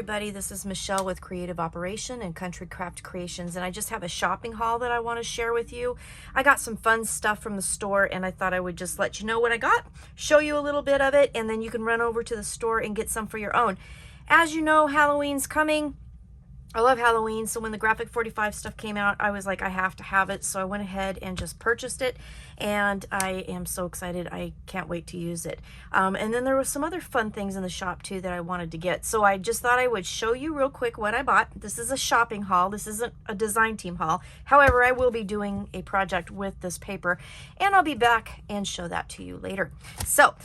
everybody, this is Michelle with Creative Operation and Country Craft Creations, and I just have a shopping haul that I want to share with you. I got some fun stuff from the store, and I thought I would just let you know what I got, show you a little bit of it, and then you can run over to the store and get some for your own. As you know, Halloween's coming. I love Halloween, so when the Graphic 45 stuff came out, I was like, I have to have it, so I went ahead and just purchased it, and I am so excited. I can't wait to use it. And then there was some other fun things in the shop, too, that I wanted to get, so I just thought I would show you real quick what I bought. This is a shopping haul. This isn't a design team haul. However, I will be doing a project with this paper, and I'll be back and show that to you later. So,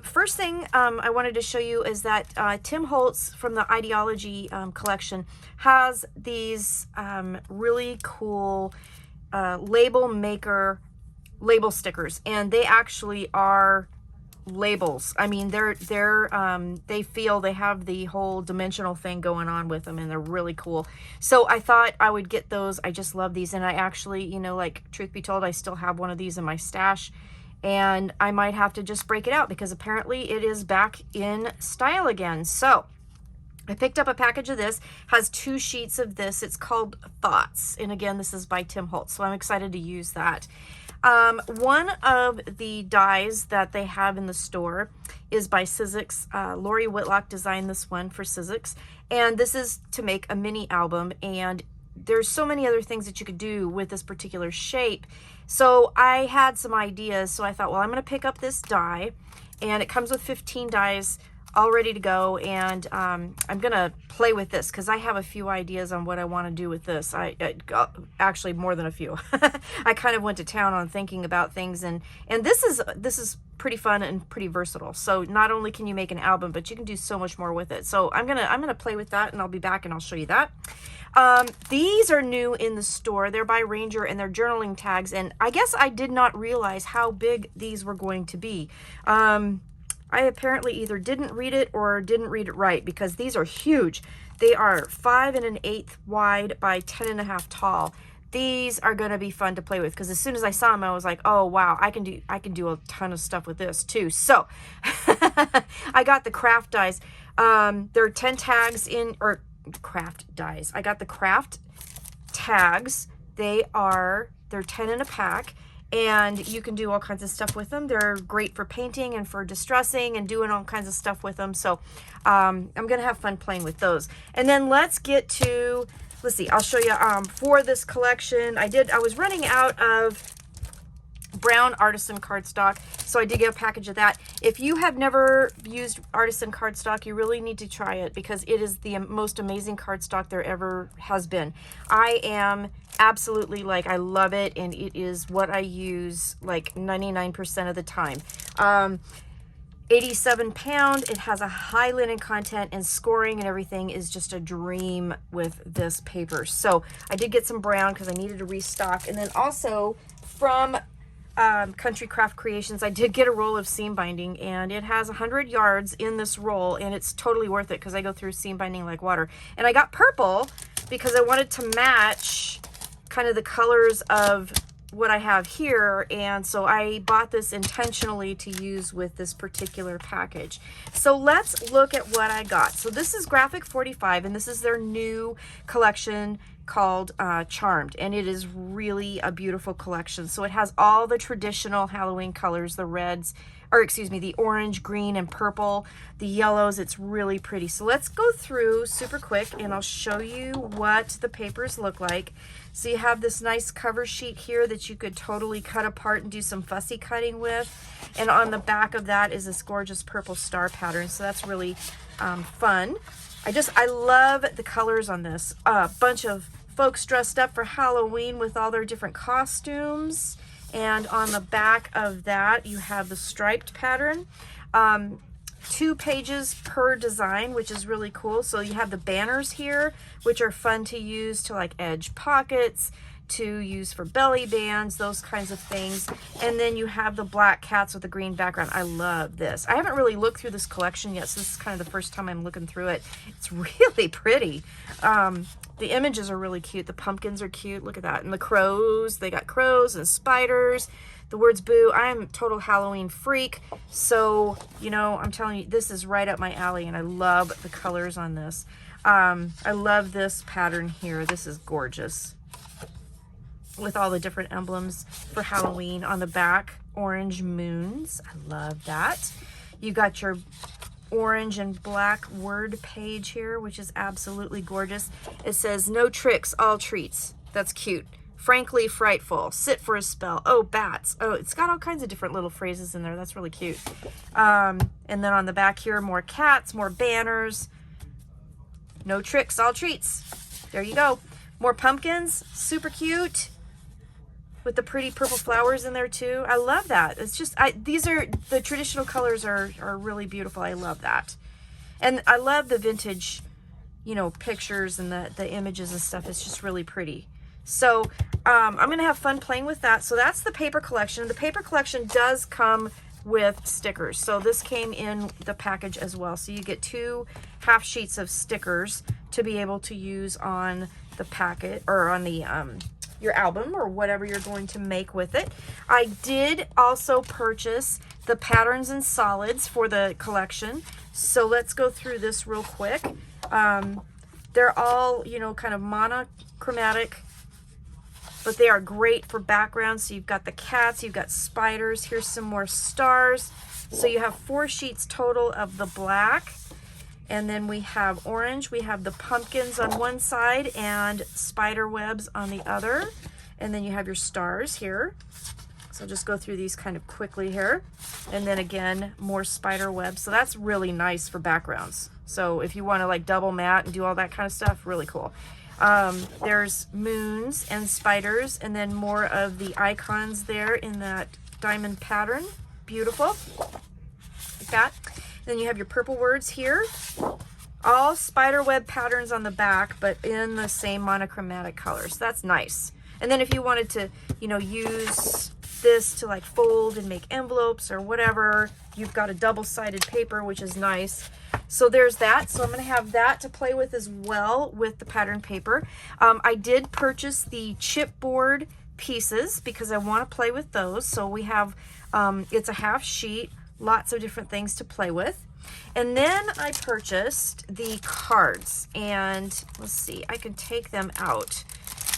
first thing I wanted to show you is that Tim Holtz from the Ideology collection has these really cool label maker label stickers, and they actually are labels. I mean, they feel they have the whole dimensional thing going on with them, and they're really cool. So I thought I would get those. I just love these, and I actually, you know, like, truth be told, I still have one of these in my stash, and I might have to just break it out because apparently it is back in style again. So I picked up a package of this, has 2 sheets of this. It's called Thoughts, and again, this is by Tim Holtz, so I'm excited to use that. One of the dies that they have in the store is by Sizzix. Lori Whitlock designed this one for Sizzix, and this is to make a mini album, and there's so many other things that you could do with this particular shape. So I had some ideas, so I thought, well, I'm going to pick up this die, and it comes with 15 dies all ready to go, and I'm gonna play with this because I have a few ideas on what I want to do with this. I actually more than a few. I kind of went to town on thinking about things, and this is pretty fun and pretty versatile. So not only can you make an album, but you can do so much more with it. So I'm gonna play with that, and I'll be back and I'll show you that. These are new in the store. They're by Ranger, and they're journaling tags, and I guess I did not realize how big these were going to be. I apparently either didn't read it or didn't read it right, because these are huge. They are 5 1/8 wide by 10 1/2 tall. These are going to be fun to play with, because as soon as I saw them, I was like, oh wow, I can do a ton of stuff with this too. So I got the craft dies. There are 10 tags in, or craft dies. I got the craft tags. They're 10 in a pack, and you can do all kinds of stuff with them. They're great for painting and for distressing and doing all kinds of stuff with them. So I'm gonna have fun playing with those. And then let's get to, let's see, I'll show you for this collection. I was running out of brown Artisan cardstock, so I did get a package of that. If you have never used Artisan cardstock, you really need to try it, because it is the most amazing cardstock there ever has been. I am absolutely, like, I love it, and it is what I use like 99% of the time. 87 pound, it has a high linen content, and scoring and everything is just a dream with this paper. So I did get some brown because I needed to restock. And then also from Country Craft Creations, I did get a roll of seam binding, and it has 100 yards in this roll, and it's totally worth it because I go through seam binding like water. And I got purple because I wanted to match kind of the colors of what I have here, and so I bought this intentionally to use with this particular package. So let's look at what I got. So this is Graphic 45, and this is their new collection called Charmed, and it is really a beautiful collection. So it has all the traditional Halloween colors, the reds, or excuse me, the orange, green, and purple, the yellows. It's really pretty. So let's go through super quick, and I'll show you what the papers look like. So you have this nice cover sheet here that you could totally cut apart and do some fussy cutting with. And on the back of that is this gorgeous purple star pattern. So that's really fun. I love the colors on this. A bunch of folks dressed up for Halloween with all their different costumes. And on the back of that, you have the striped pattern. 2 pages per design, which is really cool. So you have the banners here, which are fun to use to like edge pockets, to use for belly bands, those kinds of things. And then you have the black cats with the green background. I love this. I haven't really looked through this collection yet, so this is kind of the first time I'm looking through it. It's really pretty. The images are really cute. The pumpkins are cute. Look at that. And the crows, they got crows and spiders. The words boo. I'm a total Halloween freak. So, you know, I'm telling you, this is right up my alley, and I love the colors on this. I love this pattern here. This is gorgeous. With all the different emblems for Halloween on the back. Orange moons. I love that. You got your orange and black word page here, which is absolutely gorgeous. It says, no tricks, all treats. That's cute. Frankly frightful. Sit for a spell. Oh, bats. Oh, it's got all kinds of different little phrases in there. That's really cute. And then on the back here, more cats, more banners. No tricks, all treats. There you go. More pumpkins. Super cute. With the pretty purple flowers in there too. I love that. It's just, these are, the traditional colors are really beautiful. I love that. And I love the vintage, you know, pictures and the images and stuff. It's just really pretty. So I'm going to have fun playing with that. So that's the paper collection. The paper collection does come with stickers. So this came in the package as well. So you get 2 half sheets of stickers to be able to use on the packet or on the, your album or whatever you're going to make with it. I did also purchase the patterns and solids for the collection. So let's go through this real quick. They're all, you know, kind of monochromatic, but they are great for backgrounds. So you've got the cats, you've got spiders. Here's some more stars. So you have 4 sheets total of the black. And then we have orange, we have the pumpkins on one side and spider webs on the other. And then you have your stars here. So I'll just go through these kind of quickly here. And then again, more spider webs. So that's really nice for backgrounds. So if you want to like double matte and do all that kind of stuff, really cool. There's moons and spiders and then more of the icons there in that diamond pattern. Beautiful. Like that. Then you have your purple words here. All spider web patterns on the back, but in the same monochromatic colors. That's nice. And then if you wanted to, you know, use this to like fold and make envelopes or whatever, you've got a double-sided paper, which is nice. So there's that. So I'm going to have that to play with as well with the pattern paper. I did purchase the chipboard pieces because I want to play with those. So we have, it's a half sheet. Lots of different things to play with. And then I purchased the cards, and let's see, I can take them out.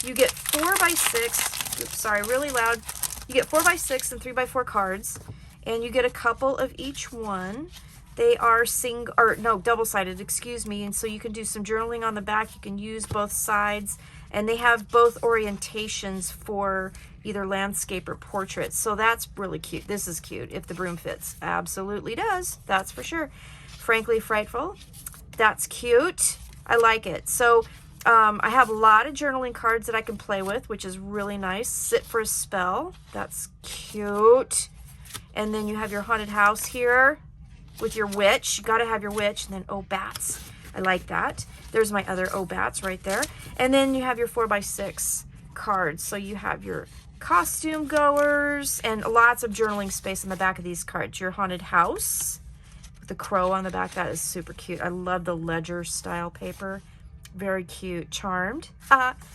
You get 4x6, oops, sorry, really loud. You get 4x6 and 3x4 cards, and you get a couple of each one. They are double-sided, excuse me, and so you can do some journaling on the back. You can use both sides, and they have both orientations for either landscape or portrait. So that's really cute. This is cute if the broom fits. Absolutely does. That's for sure. Frankly frightful. That's cute. I like it. So I have a lot of journaling cards that I can play with, which is really nice. Sit for a spell. That's cute. And then you have your haunted house here with your witch. You got to have your witch. And then, oh, bats. I like that. There's my other oh, bats right there. And then you have your 4x6 cards. So you have your costume goers and lots of journaling space in the back of these cards. Your haunted house with the crow on the back. That is super cute. I love the ledger style paper. Very cute. Charmed.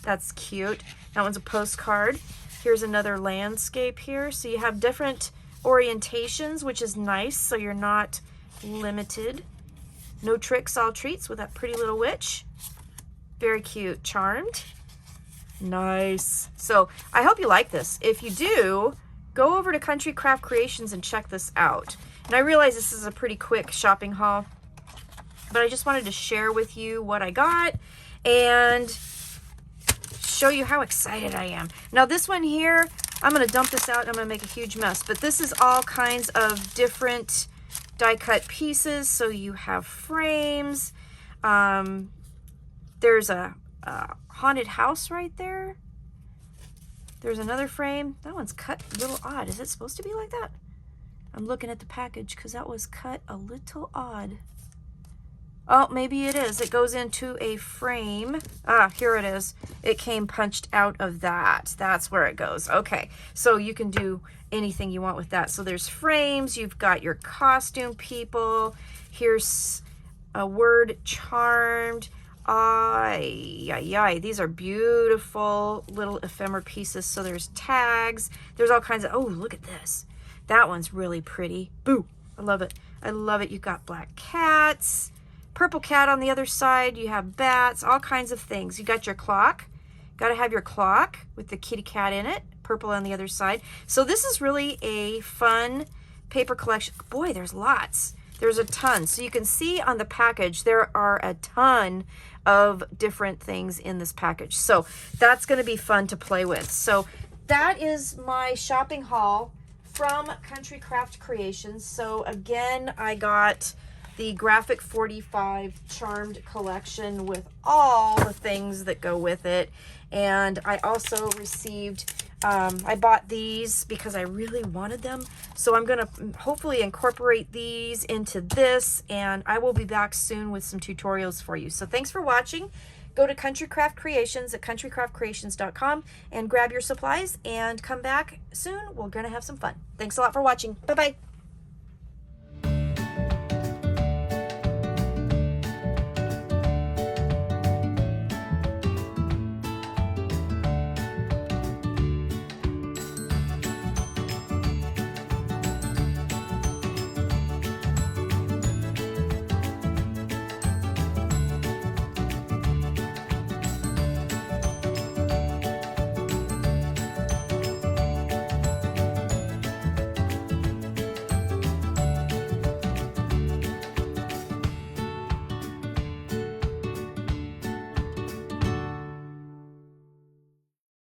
That's cute. That one's a postcard. Here's another landscape here. So you have different orientations, which is nice. So you're not limited. No tricks, all treats with that pretty little witch. Very cute. Charmed. Nice. So I hope you like this. If you do, go over to Country Craft Creations and check this out. And I realize this is a pretty quick shopping haul, but I just wanted to share with you what I got and show you how excited I am. Now this one here, I'm going to dump this out and I'm going to make a huge mess, but this is all kinds of different die cut pieces. So you have frames. There's a haunted house right there. There's another frame. That one's cut a little odd. Is it supposed to be like that? I'm looking at the package because that was cut a little odd. Oh, maybe it is. It goes into a frame. Here it is. It came punched out of that. That's where it goes. Okay, so you can do anything you want with that. So there's frames. You've got your costume people. Here's a word, charmed. These are beautiful little ephemera pieces. So there's tags. There's all kinds of, oh, look at this. That one's really pretty. Boo. I love it. I love it. You've got black cats, purple cat on the other side. You have bats, all kinds of things. You got your clock. Got to have your clock with the kitty cat in it. Purple on the other side. So this is really a fun paper collection. Boy, there's lots. There's a ton. So you can see on the package, there are a ton of different things in this package. So that's going to be fun to play with. So that is my shopping haul from Country Craft Creations. So again, I got the Graphic 45 Charmed collection with all the things that go with it. And I also received, I bought these because I really wanted them. So I'm going to hopefully incorporate these into this, and I will be back soon with some tutorials for you. So thanks for watching. Go to Country Craft Creations at countrycraftcreations.com and grab your supplies and come back soon. We're going to have some fun. Thanks a lot for watching. Bye-bye.